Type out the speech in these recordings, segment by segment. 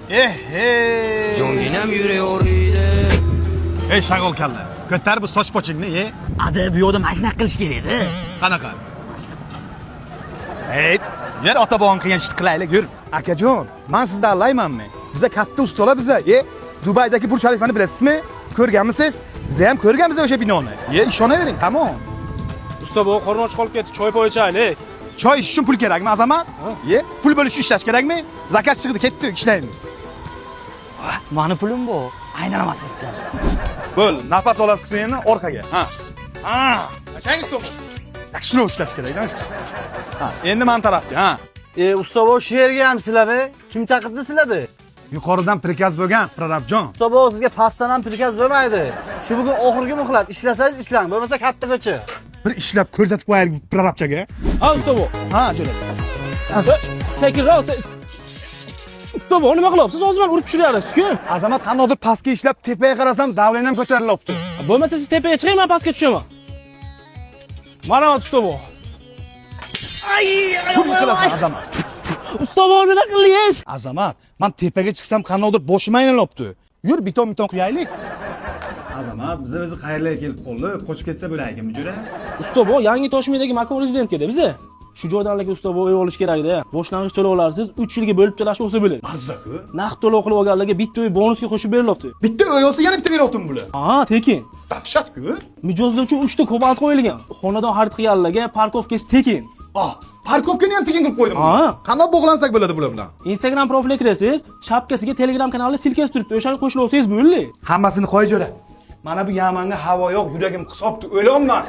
Jonginam yuraverdi. Ey shag'ol kalla. Ko'tar bu soch pochingni, Ada bu yoqda mashina qilish kerak-da. Qanaqa? Yer ota-bobong qilgan ishni qilaylik, yur. Akajon, men sizdan allaymanmi? Biza katta ustalar biza. Dubaydagi Burj Xalifani bilasizmi? Ko'rganmisiz? Biz ham ko'rganmiz o'sha binoni. Ishonavering, tamom. Usta bu qorni och qolib ketdi, choy poy ichaylik. Choy ichish uchun pul kerakmi, Azamat? Pul bo'lish ishlash kerakmi? Zakat chiqdi, ketdik, ishlaymiz. Mani pulim bu. Aylanmas ekan. Bo'l, nafas olasiz suyini orqaga. Qachon usta bu? Yaxshi ishlash kerak-da. Endi men tarafga, Usta bu shu yerga ham sizlarmi? Kim chaqirdi sizlarni? Yuqoridan prikaz bo'lgan, Prorabjon. Usta bu sizga pastdan ham prikaz bo'lmaydi. Shu bugun oxirgi muhlat, ishlasangiz ishlang, bo'lmasa katta ko'cha. Bir ishlab ko'rsatib qo'yaylik Prorabchaga. Ha usta bu. Jo'ra. Sekinroq. Usta bu nima qilyapsiz? O'zim urib tushiryapsiz-ku. Azamat qandoqdir pastga ishlab tepaga qarasam, davlen ham ko'tarilyapti. Bo'lmasa siz tepaga chiqing, men pastga tushaman. Mana usta bu. Pul qilasan, Azamat. Usta bu nima qilyapsiz? Azamat, men tepaga chiqsam qandoqdir boshim aylanayapti. Yur, biton quyaylik. Azamat, biz o'zi qayerlarga kelib qoldi? Qochib ketsa bo'laykimi, Jo'ra? Usta bu yangi Toshmidagi makon rezidentga-da biza. Shu joydanlarga usta bu uy olish kerak-da. Boshlang'ich to'lovlarsiz 3 yilga bo'lib to'lash bo'lsa bo'ladi. Mazza-ku. Naqd to'lov qilib olganlarga bitta uy bonusga qo'shib berilyapti. Bitta uy olsa yana bitta beryaptimi bular? Ha, tekin. Dahshat-ku. Mijozlovchi 3 ta kobalt qo'yilgan. Xonadon xarid qilganlarga parkovkasi tekin. Parkovkani ham tekin qilib qo'ydim. Qanday bog'lansak bo'ladi bular bilan? Instagram profiliga kirasiz, shapkasiga Telegram kanalida silkasi turibdi. O'shani qo'shib olsangiz bo'ldi. Hammasini qo'y Jo'ra. Mana bu Yamanga havo yo'q, yuragim hisobdi, o'lyapman.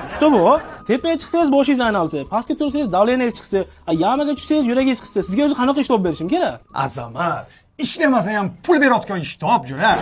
Usta bu, tepaga chiqsangiz boshingiz aynalsa, pastga tursangiz davleningiz chiqsa, yamaga tushsangiz yuragingiz chiqsa, sizga o'zi qanaqa ish topib berishim kerak? Azamat, ishlamasa ham pul berayotgan ish top, Jo'ra.